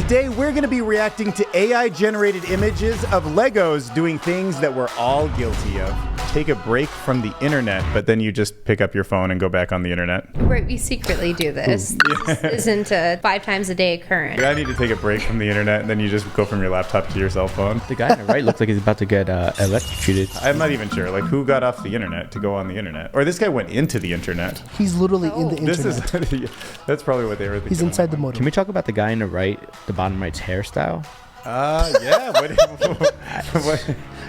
Today, we're going to be reacting to AI-generated images of Legos doing things that we're all guilty of. Take a break from the internet, but then you just pick up your phone and go back on the internet. Right, we secretly do this. This isn't a 5 times a day occurrence. I need to take a break from the internet, and then you just go from your laptop to your cell phone. The guy on the right looks like he's about to get electrocuted. I'm not even sure. Like, who got off the internet to go on the internet? Or this guy went into the internet. He's literally in the internet. This is that's probably what they were thinking. He's inside the Can modem. we talk about the guy on the right, the bottom right's hairstyle? Yeah. What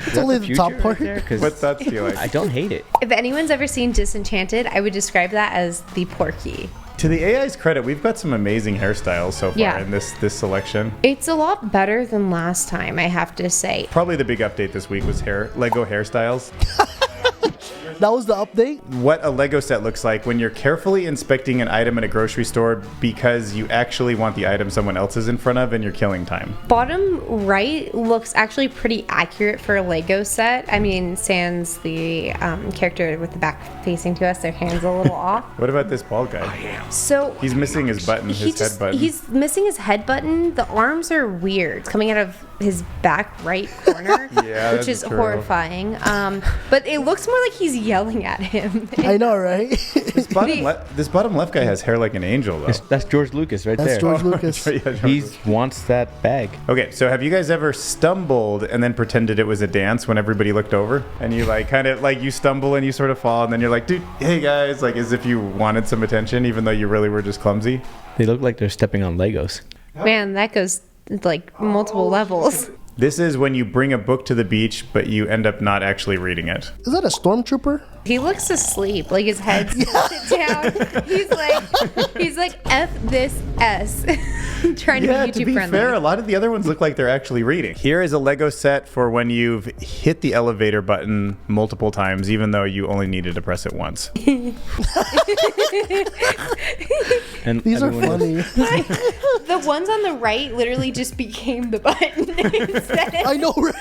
It's only the top part. what's that feel like? I don't hate it. If anyone's ever seen Disenchanted, I would describe that as the Porky. To the AI's credit, we've got some amazing hairstyles so far Yeah. in this selection. It's a lot better than last time, I have to say. Probably the big update this week was Lego hairstyles. That was the update. What a Lego set looks like when you're carefully inspecting an item in a grocery store because you actually want the item someone else is in front of and you're killing time. Bottom right looks actually pretty accurate for a Lego set. I mean, sans the character with the back facing to us, their hands a little off. What about this bald guy? So He's missing his button, his head button. He's missing his head button. The arms are weird. It's coming out of his back right corner, Yeah, which that's is true. horrifying. But it looks more like he's yelling at him. I know, right? This bottom left guy has hair like an angel, though. That's George Lucas right That's there. George Lucas. Yeah, George He Lucas. wants that bag. Okay, so have you guys ever stumbled and then pretended it was a dance when everybody looked over? And you like kind of like you stumble and you sort of fall and then you're like, dude, hey guys, like as if you wanted some attention even though you really were just clumsy. They look like they're stepping on Legos. Man, that goes like multiple levels. This is when you bring a book to the beach, but you end up not actually reading it. Is that a stormtrooper? He looks asleep, like his head's down. He's like F this S, trying to be Yeah, YouTube to be friendly. fair, a lot of the other ones look like they're actually reading. Here is a Lego set for when you've hit the elevator button multiple times, even though you only needed to press it once. And These are everyone else- funny. The ones on the right literally just became the button instead. I know. Right?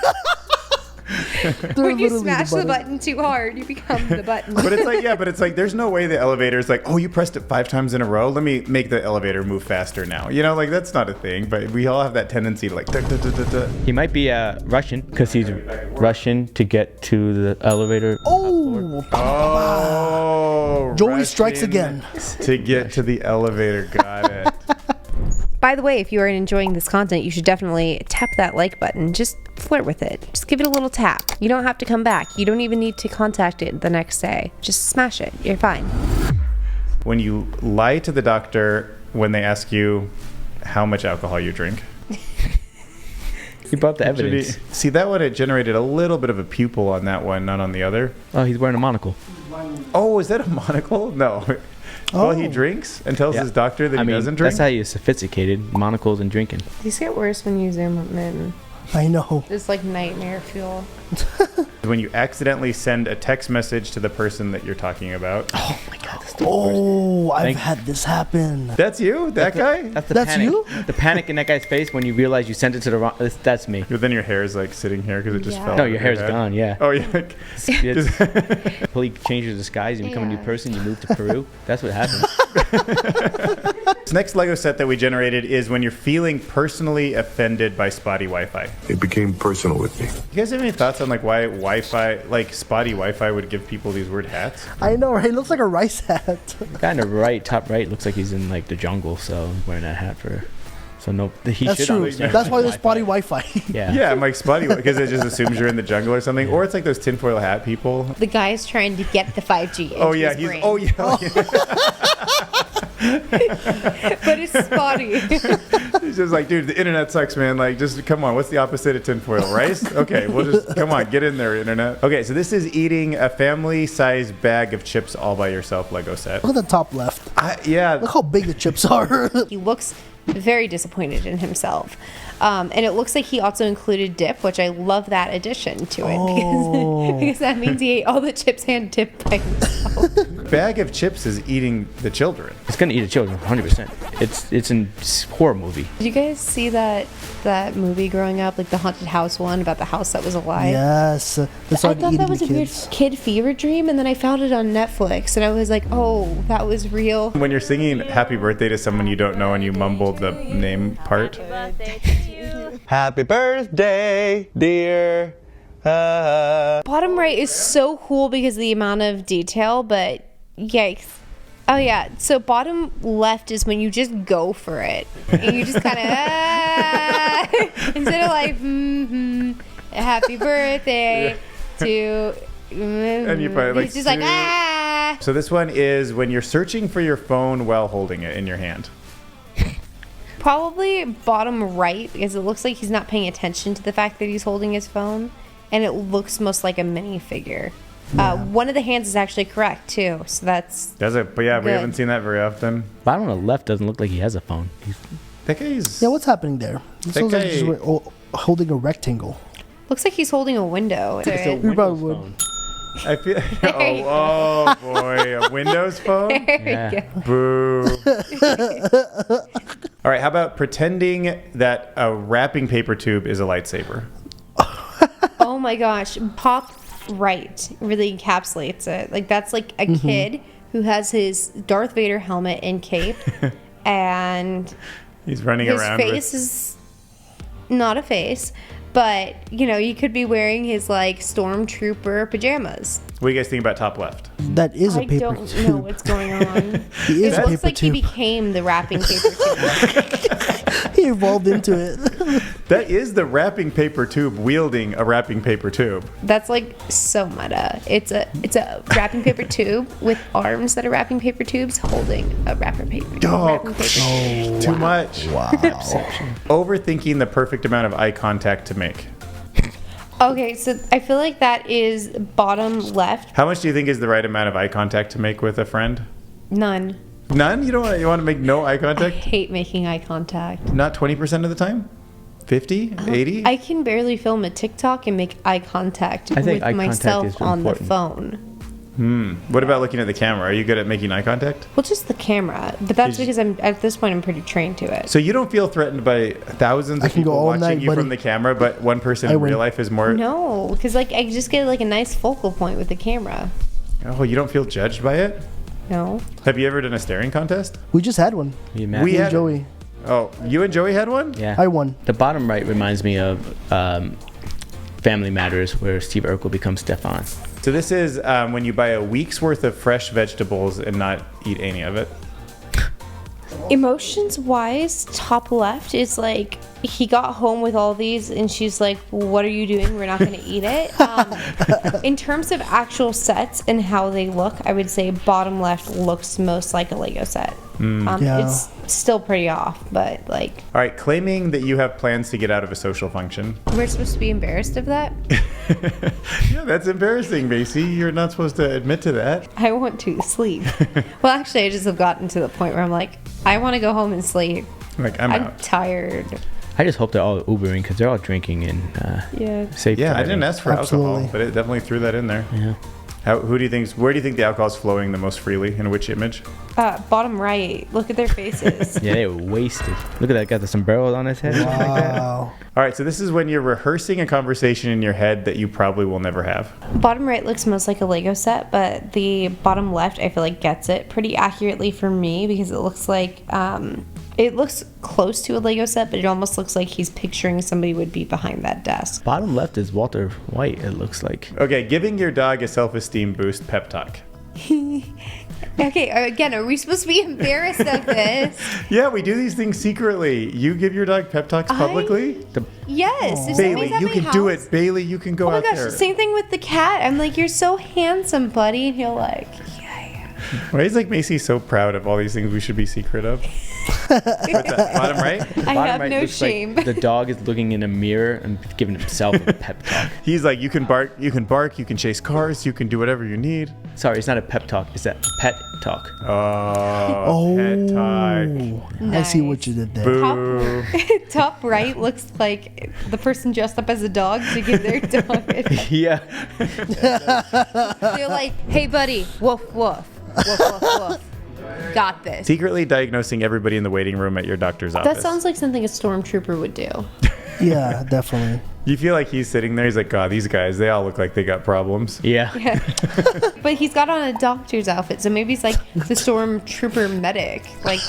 They're When you literally smash the button too hard, you become the button. But it's like, yeah, but it's like, there's no way the elevator is like, oh, you pressed it 5 times in a row. Let me make the elevator move faster now. You know, like that's not a thing, but we all have that tendency to like, duh, duh, duh, duh, duh. He might be Russian because he's Russian to get to the elevator. Oh, Oh, Joey strikes rushing again. to get to the elevator. Got it. By the way, if you are enjoying this content, you should definitely tap that like button. Just flirt with it. Just give it a little tap. You don't have to come back. You don't even need to contact it the next day. Just smash it. You're fine. When you lie to the doctor when they ask you how much alcohol you drink. He brought the evidence. See, that one, it generated a little bit of a pupil on that one, not on the other. Oh, he's wearing a monocle. Oh, is that a monocle? No. Well, he drinks and tells his doctor that he doesn't drink. That's how you're sophisticated. Monocles and drinking. These get worse when you zoom them in. I know. It's like nightmare fuel. When you accidentally send a text message to the person that you're talking about. Oh my God, that's the worst. Oh, I've Thank- had this happen. That's you? That guy? That's the That's panic. you? The panic in that guy's face when you realize you sent it to the wrong. That's me. But then your hair is like sitting here because it just Yeah. fell. No, out your of hair's head. gone. Yeah. Oh, yeah. It's completely change your disguise. You become a new Yeah. person. You move to Peru. That's what happens. This next Lego set that we generated is when you're feeling personally offended by spotty Wi-Fi. It became personal with me. You guys have any thoughts on like why Wi-Fi, like spotty Wi-Fi, would give people these weird hats? I know, right? It looks like a rice hat. The guy on the right, top right, looks like he's in like the jungle. So he's wearing that hat for. So no, he That's should true. understand That's why there's spotty Wi-Fi. Wi-Fi. Yeah. Yeah, I'm like spotty because it just assumes you're in the jungle or something. Or it's like those tinfoil hat people. The guy's trying to get the 5G into Oh yeah, his he's. brain. Oh yeah. But it's spotty. He's just like, dude, the internet sucks, man. Like, just come on. What's the opposite of tinfoil? Rice? Okay, we'll just come on, get in there, internet. Okay, so this is eating a family-sized bag of chips all by yourself Lego set. Look at the top left. Yeah. Look how big the chips are. He looks very disappointed in himself. And it looks like he also included dip, which I love that addition to it because that means he ate all the chips and dip by himself. Bag of chips is eating the children. It's gonna eat the children, 100%. It's a horror movie. Did you guys see that movie growing up, like the haunted house one about the house that was alive? Yes. They I started thought eating that was the a weird kids. kid fever dream, and then I found it on Netflix, and I was like, oh, that was real. When you're singing happy birthday to someone you don't know and you mumble hold the name part. Happy birthday, dear. Bottom right is so cool because of the amount of detail, but yikes. Oh yeah, so bottom left is when you just go for it. And you just kind of, instead of like, happy birthday to, And you probably like it's just like, ah. So this one is when you're searching for your phone while holding it in your hand. Probably bottom right because it looks like he's not paying attention to the fact that he's holding his phone. And it looks most like a minifigure. One of the hands is actually correct too, so that's Does it? But yeah, we Good. haven't seen that very often. Bottom on the left doesn't look like he has a phone. That guy's... Yeah, what's happening there? It That sounds like he's guy- holding a rectangle. looks like he's holding a window. You probably would. I feel... There you oh boy, a Windows phone? Yeah. Boo. All right, how about pretending that a wrapping paper tube is a lightsaber? Oh my gosh, pop right really encapsulates it. Like that's like a kid who has his Darth Vader helmet and cape, and He's running his around face is not a face, but you know you could be wearing his like stormtrooper pajamas. What do you guys think about top left? That is a I paper don't tube. know what's going on. He is It a looks paper like he tube. became the wrapping paper tube. He evolved into it. That is the wrapping paper tube wielding a wrapping paper tube. That's like so meta. It's a wrapping paper tube with arms that are wrapping paper tubes holding a wrapping paper tube. Oh, too much. Wow. Overthinking the perfect amount of eye contact to make. Okay, so I feel like that is bottom left. How much do you think is the right amount of eye contact to make with a friend? None. None? You want to make no eye I contact? hate making eye contact. Not 20% of the time? 50? 80? I can barely film a TikTok and make eye contact I think with eye contact myself is on important. the phone. What about looking at the camera? Are you good at making eye contact? Well, just the camera, but that's Did you- because I'm at this point I'm pretty trained to it. So you don't feel threatened by thousands I of can go people all watching night, you buddy. from the camera, but one person I in win. real life is more... No, because like I just get like a nice focal point with the camera. Oh, you don't feel judged by it? No. Have you ever done a staring contest? We just had one. You We imagine? Me had- and Joey. Oh, you and Joey had one? Yeah. I won. The bottom right reminds me of Family Matters, where Steve Urkel becomes Stefan. So this is when you buy a week's worth of fresh vegetables and not eat any of it. Emotions wise, top left is like he got home with all these and she's like, what are you doing? We're not going to eat it. In terms of actual sets and how they look, I would say bottom left looks most like a Lego set. Yeah. It's still pretty off, but like All right, claiming that you have plans to get out of a social function. we're supposed to be embarrassed of that. Yeah, that's embarrassing, Macy. You're not supposed to admit to that. I want to sleep. Well, actually, I just have gotten to the point where I'm like, I want to go home and sleep. Like, I'm I'm out. tired. I just hope they're all Ubering because they're all drinking and Yeah. safe Yeah, I driving. didn't ask for alcohol, Absolutely. but it definitely threw that in there. Yeah. Where do you think the alcohol is flowing the most freely? In which image? Bottom right. Look at their faces. Yeah, they were wasted. Look at that. Got the sombrero on his head. Like that. Wow. All right, so this is when you're rehearsing a conversation in your head that you probably will never have. Bottom right looks most like a Lego set, but the bottom left I feel like gets it pretty accurately for me because it looks like it looks close to a Lego set, but it almost looks like he's picturing somebody would be behind that desk. Bottom left is Walter White. It looks like. Okay, giving your dog a self-esteem boost pep talk. Okay, again, are we supposed to be embarrassed of this? Yeah, we do these things secretly. You give your dog pep talks publicly? Yes. If somebody's Bailey, at you my can do house- it. Bailey, you can go Oh my out gosh, there. same thing with the cat. I'm like, you're so handsome, buddy. And he'll like, yeah. Why is like Macy so proud of all these things we should be secret of? What's that, bottom right? I Bottom have right no looks like shame. the dog is looking in a mirror and giving himself a pep talk. He's like, you can bark, you can chase cars, you can do whatever you need. Sorry, it's not a pep talk. It's a pet talk. Oh, pet talk. I see Nice. what you did there. Boo. Top right looks like the person dressed up as a dog to give their dog a Yeah. They're like, hey, buddy, woof, woof, woof, woof, woof. Got this. Secretly diagnosing everybody in the waiting room at your doctor's office. That sounds like something a stormtrooper would do. Yeah, definitely. You feel like he's sitting there. He's like, God, these guys, they all look like they got problems. Yeah. But he's got on a doctor's outfit, so maybe he's like the stormtrooper medic. Like,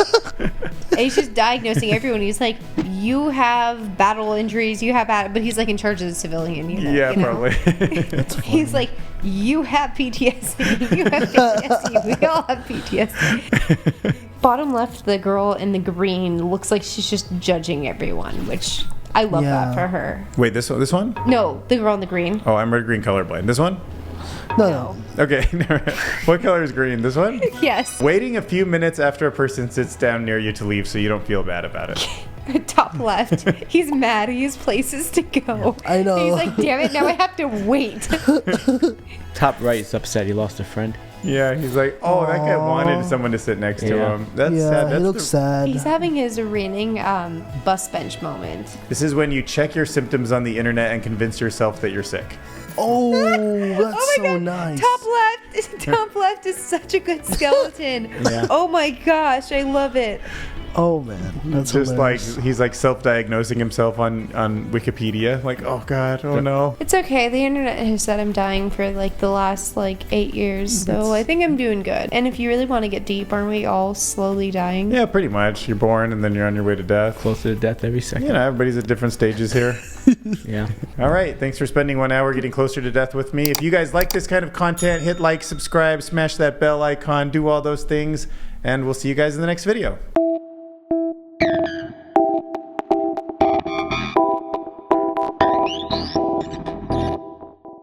and he's just diagnosing everyone. He's like, you have battle injuries, you have but he's like in charge of the civilian unit. Yeah, you know? probably. He's like, you have PTSD. You have PTSD. We all have PTSD. Bottom left, the girl in the green looks like she's just judging everyone, which I love that Yeah. for her. Wait, this one? This one? No, the girl in the green. Oh, I'm red green colorblind. This one? No. Okay. What color is green? This one? Yes. Waiting a few minutes after a person sits down near you to leave so you don't feel bad about it. Top left. He's mad. He has places to go. I know. He's like, damn it, now I have to wait. Top right is upset. He lost a friend. Yeah, he's like, oh, that guy wanted someone to sit next to Yeah. him. That's Yeah, sad. he That's looks sad. He's having his reigning bus bench moment. This is when you check your symptoms on the internet and convince yourself that you're sick. Oh, that's Oh my so god, nice. top left is such a good skeleton. Yeah. Oh my gosh, I love it. Oh man, that's Just hilarious. like he's like self-diagnosing himself on Wikipedia. Like, oh god, oh no. It's okay. The internet has said I'm dying for like the last like 8 years, so I think I'm doing good. And if you really want to get deep, aren't we all slowly dying? Yeah, pretty much. You're born and then you're on your way to death. Closer to death every second. You know, everybody's at different stages here. Yeah. All right. Thanks for spending 1 hour getting closer to death with me. If you guys like this kind of content, hit like, subscribe, smash that bell icon, do all those things, and we'll see you guys in the next video.